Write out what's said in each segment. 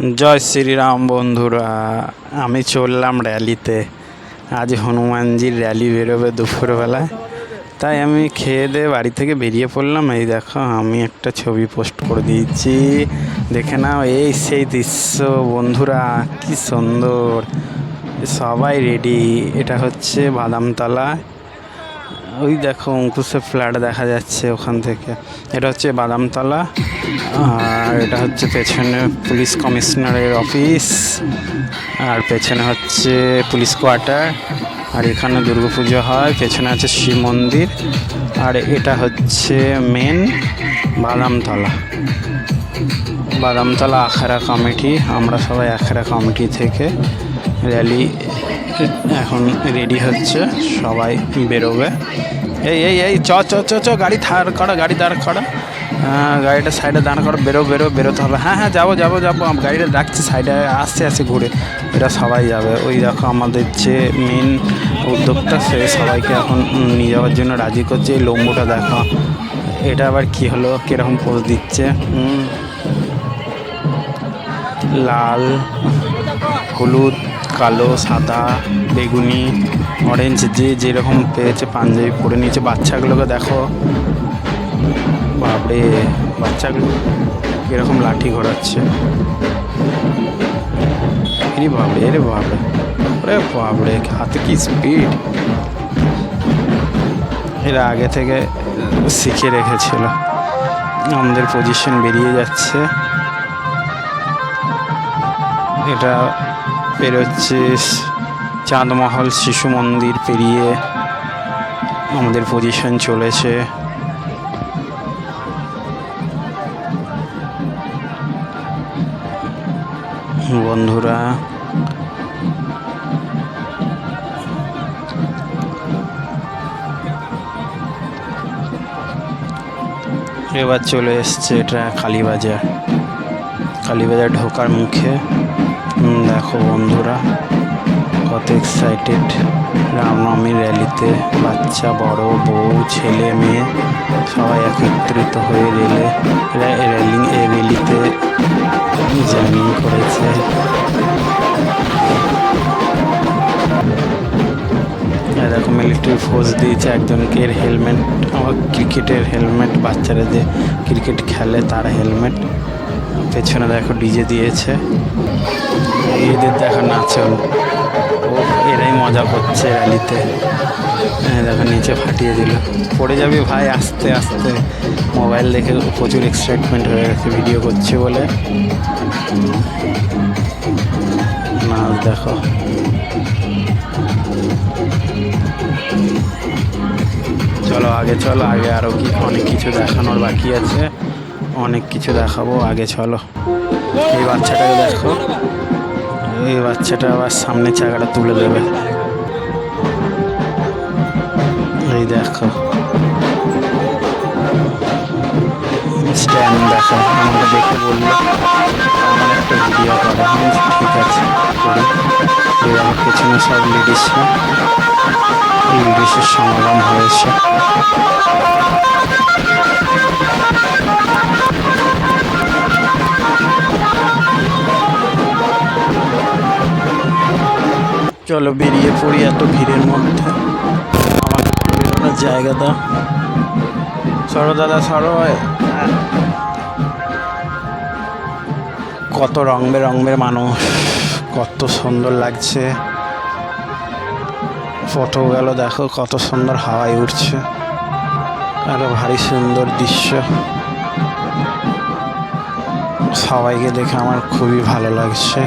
জয় শ্রীরাম বন্ধুরা, আমি চললাম র্যালিতে। আজ হনুমানজির র্যালি বেরোবে দুপুরবেলায়, তাই আমি খেয়ে দিয়ে বাড়ি থেকে বেরিয়ে পড়লাম। এই দেখো, আমি একটা ছবি পোস্ট করে দিয়েছি, দেখে নাও। এই সেই দৃশ্য বন্ধুরা, কি সুন্দর! সবাই রেডি। এটা হচ্ছে বাদামতলা। ওই দেখো অঙ্কুশের ফ্ল্যাট দেখা যাচ্ছে ওখান থেকে। এটা হচ্ছে বাদামতলা, আর এটা হচ্ছে পেছনে পুলিশ কমিশনারের অফিস, আর পেছনে হচ্ছে পুলিশ কোয়ার্টার। আর এখানে দুর্গাপুজো হয়। পেছনে আছে শিব মন্দির। আর এটা হচ্ছে মেন বাদামতলা আখাড়া কমিটি। আমরা সবাই আখাড়া কমিটি থেকে র্যালি এখন রেডি হচ্ছে, সবাই বেরোবে। এই এই এই চ চ চ চ গাড়ি দাঁড় করা, গাড়িটা সাইডে দাঁড় করা। বেরোতে হবে। হ্যাঁ, যাবো। গাড়িটা ডাকছে, সাইডে আসছে ঘুরে। এরা সবাই যাবে। ওই দেখো আমাদের যে মেন উদ্যোক্তা, সে সবাইকে এখন নিয়ে যাওয়ার জন্য রাজি করছে। এই লম্বুটা দেখো, এটা আবার কি হলো, কিরকম পোজ দিচ্ছে। লাল, হলুদ, কালো, সাদা, বেগুনি, অরেঞ্জ, যে যেরকম পেয়েছে পাঞ্জাবি পরে নিয়েছে। বাচ্চাগুলোকে দেখো, বাপরে, বাচ্চাগুলো কীরকম লাঠি ঘোরাচ্ছে। রে বাপরে, হাতে কি স্পিড! এরা আগে থেকে শিখে রেখেছিল। আমাদের পজিশন বেরিয়ে যাচ্ছে। এটা পেরোচ্ছে চাঁদমহল শিশু মন্দির পেরিয়ে আমাদের পজিশন চলেছে। বন্ধুরা, এবার চলে এসছে এটা কালীবাজার ঢোকার মুখে। দেখো বন্ধুরা, কত এক্সাইটেড। রামনবমীর র্যালিতে বাচ্চা, বড়, বউ, ছেলে, মেয়ে সবাই একত্রিত হয়ে র্যালিতে জয়েনিং করেছে। এরকম মিলিটারি ফোর্স দিয়েছে একজনকে। হেলমেট, আমার ক্রিকেটের হেলমেট, বাচ্চারা যে ক্রিকেট খেলে তার হেলমেট। পেছনে দেখো ডিজে দিয়েছে। এদের দেখো নাচন, এরাই মজা করছে র্যালিতে। দেখো নিচে ফাটিয়ে দিল। পড়ে যাবি ভাই, আস্তে আস্তে। মোবাইল দেখে প্রচুর এক্সাইটমেন্ট হয়ে গেছে, ভিডিও করছে বলে। নাচ দেখো। চলো আগে আরও অনেক কিছু দেখানোর বাকি আছে, অনেক কিছু দেখাবো। আগে চলো। এই বাচ্চাটাকে দেখো, এই বাচ্চাটা আবার সামনে চাকাটা তুলে দেবে। এই দেখো স্ট্যান্ড দেখো। আমাকে দেখে বললো আমার একটা ভিডিও করা। ঠিক আছে, করি। এবার পেছনে সব লেডিসের সমাগম হয়েছে। চলো বেরিয়ে পড়ি এত ভিড়ের মধ্যে। আমাকে বেরোনোর জায়গা দাও। সরো দাদা, সরো। কত রং বেরঙের মানুষ, কত সুন্দর লাগছে। ফটোগুলো দেখো, কত সুন্দর হাওয়ায় উঠছে। আরো ভারী সুন্দর দৃশ্য। সবাইকে দেখে আমার খুবই ভালো লাগছে।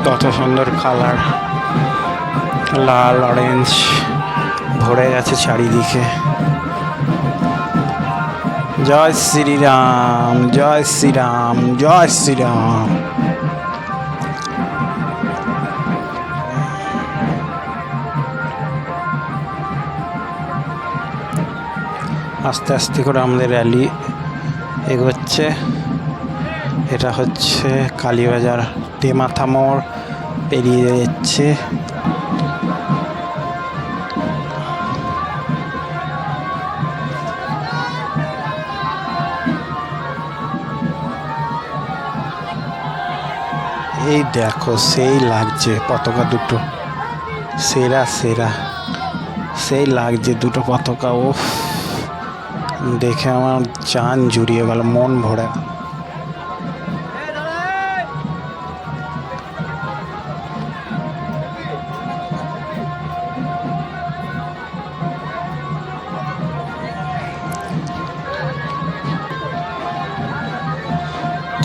কত সুন্দর কালার, লাল, অরেঞ্জ ভরে গেছে চারিদিকে। জয় শ্রীরাম, জয় শ্রীরাম, জয় শ্রীরাম। আস্তে আস্তে করে আমাদের র্যালি এগোচ্ছে। এটা হচ্ছে কালীবাজার টেমাথা মোড় পেরিয়ে যাচ্ছে। এই দেখো সেই লাগছে পতাকা দুটো, সেরা সেরা, সেই লাগছে দুটো পতাকা। ও দেখে আমার জান জুড়িয়ে গেল, মন ভরে।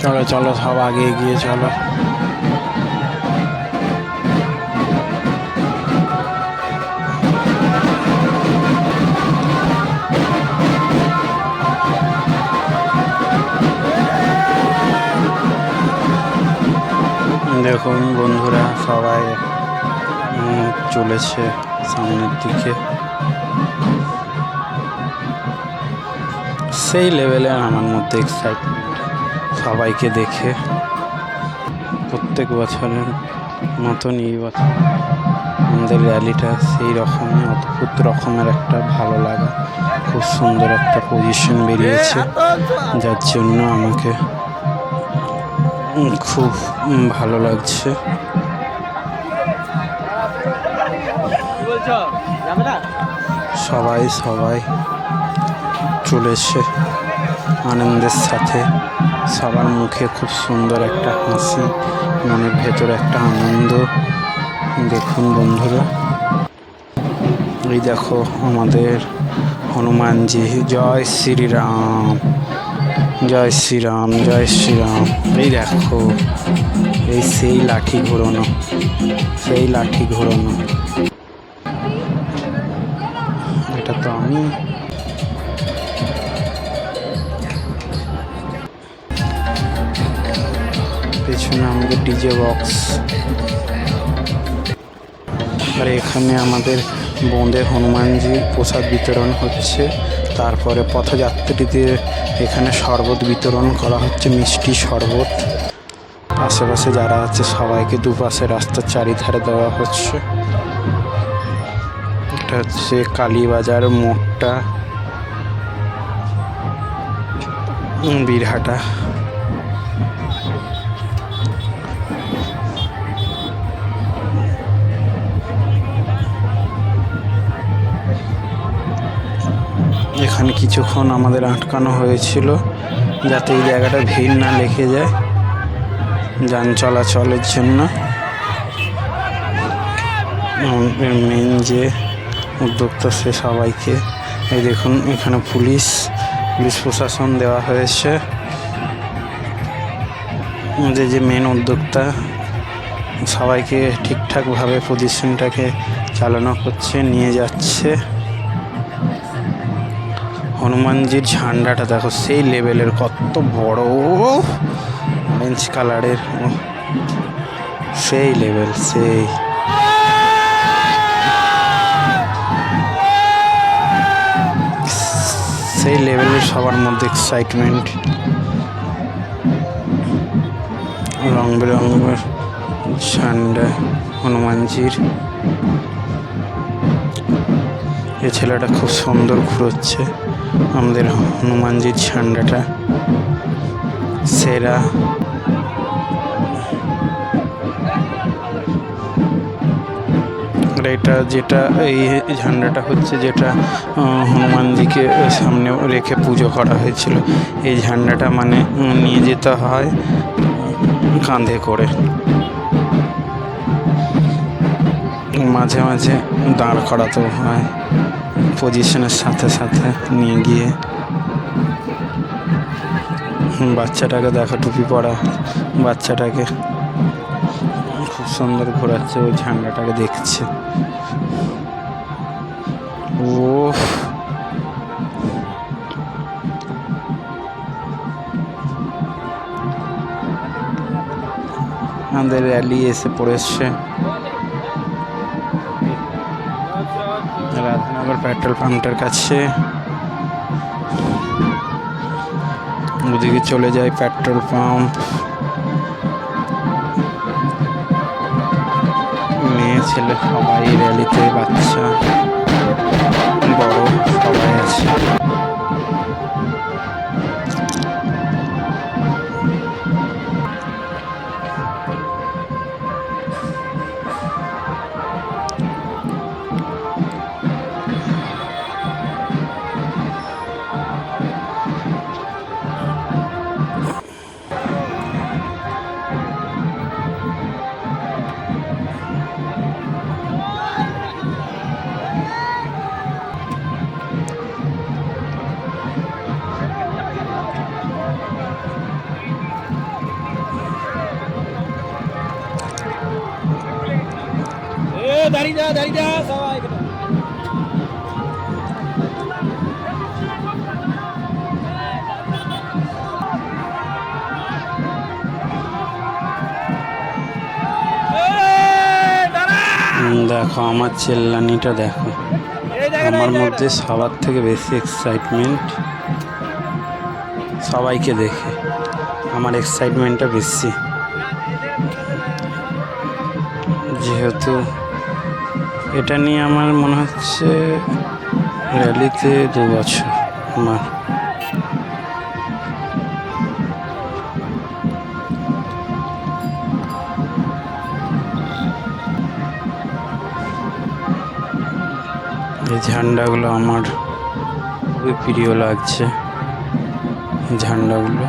চলো চলো সব আগে এগিয়ে চলো। দেখুন বন্ধুরা সবাই চলেছে সামনের দিকে, সেই লেভেলে আমার মধ্যে এক্সাইটমেন্ট সবাইকে দেখে। প্রত্যেক বছরের মতন এই বছর আমাদের র্যালিটা সেই রকমই, অদ্ভুত রকমের একটা ভালো লাগা, খুব সুন্দর একটা পজিশন বেরিয়েছে, যার জন্য আমাকে খুব ভালো লাগছে। সবাই সবাই চলেছে আনন্দের সাথে, সবার মুখে খুব সুন্দর একটা হাসি, মনের ভেতরে একটা আনন্দ। দেখুন বন্ধুরা, এই দেখো আমাদের হনুমানজি, জয় শ্রীরাম, জয় শ্রীরাম, জয় শ্রীরাম। এই দেখো এই সেই লাঠি ঘোরানো, সেই লাঠি ঘোরানো, এটা তো আমি। পেছনে আমাদের ডিজে বক্স, আর এখানে আমাদের বোঁদে হনুমানজির প্রসাদ বিতরণ হচ্ছে। তারপরে পথযাত্রীদের এখানে শরবত বিতরণ করা হচ্ছে, মিষ্টি শরবত। আশেপাশে যারা আছে সবাইকে দুপাশে রাস্তার চারিধারে দেওয়া হচ্ছে। এটা হচ্ছে কালীবাজার মোড়টা, বীরহাটা। এখানে কিছুক্ষণ আমাদের আটকানো হয়েছিল যাতে এই জায়গাটা ভিড় না লেগে যায় যান চলাচলের জন্য। মেন যে উদ্যোক্তা সে সবাইকে, এই দেখুন এখানে পুলিশ প্রশাসন দেওয়া হয়েছে। যে মেন উদ্যোক্তা সবাইকে ঠিকঠাকভাবে পজিশনটাকে চালনা করছে, নিয়ে যাচ্ছে। হনুমানজির ঝান্ডাটা দেখো সেই লেভেলের, কত বড়, অরেঞ্জ কালারের, সেই লেভেল, সেই লেভেলের সবার মধ্যে এক্সাইটমেন্ট। রং বেরঙের ঝান্ডা হনুমানজির। এই ছেলেটা খুব সুন্দর ঘুরোচ্ছে আমাদের হনুমানজির ঝান্ডাটা, সেরা। এটা যেটা এই ঝান্ডাটা হচ্ছে যেটা হনুমানজিকে সামনে রেখে পুজো করা হয়েছিল। এই ঝান্ডাটা মানে নিয়ে যেতে হয় কাঁধে করে, মাঝে মাঝে দাঁড় করাতেও হয় পজিশনের সাথে সাথে নিয়ে গিয়ে। বাচ্চাটাকে দেখো, টুপি পরা বাচ্চাটাকে খুব সুন্দর ঘোরাচ্ছে, ওই ঝান্ডাটাকে দেখছে। ও আমাদের র্যালি এসে পড়েছে রাধানগর পেট্রোল পাম্পটার কাছে। ওদিকে চলে যায় পেট্রোল পাম্প। মেয়ে ছেলে সবাই র্যালিতে, বাচ্চা বড় সবাই আছে। দেখো আমার চেল্লানিটা দেখো, আমার মধ্যে সবার থেকে বেশি এক্সাইটমেন্ট। সবাইকে দেখে আমার এক্সাইটমেন্টটা বেশি, যেহেতু এটা নিয়ে আমার মনে হচ্ছে র্যালিতে 2 বছর আমার। এই ঝান্ডাগুলো আমার খুবই প্রিয় লাগছে, ঝান্ডাগুলো।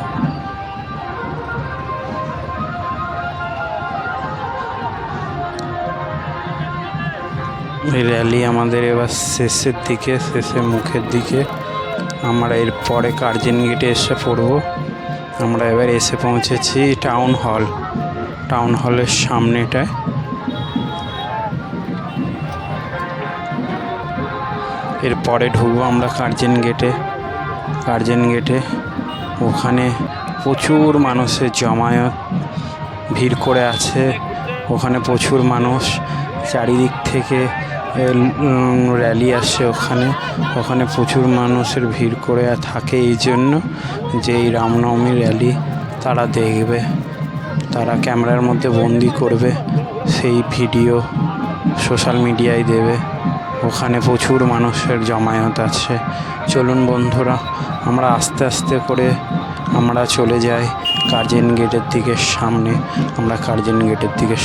এই র্যালি আমাদের এবার শেষের দিকে, মুখের দিকে। আমরা এর পরে কার্জন গেটে এসে পড়বো। আমরা এবার এসে পৌঁছেছি টাউন হলের সামনেটায়। এরপরে ঢুকবো আমরা কার্জন গেটে। ওখানে প্রচুর মানুষের জমায়েত, ভিড় করে আছে। ওখানে প্রচুর মানুষ, চারিদিক থেকে র্যালি আসে। ওখানে প্রচুর মানুষের ভিড় করে থাকে, এই জন্য যে এই রামনবমী র্যালি তারা দেখবে, তারা ক্যামেরার মধ্যে বন্দি করবে, সেই ভিডিও সোশ্যাল মিডিয়ায় দেবে। ওখানে প্রচুর মানুষের জমায়েত আছে। চলুন বন্ধুরা, আমরা আস্তে আস্তে করে আমরা চলে যাই কার্জন গেটের দিকে সামনে। আমরা কার্জন গেটের দিকে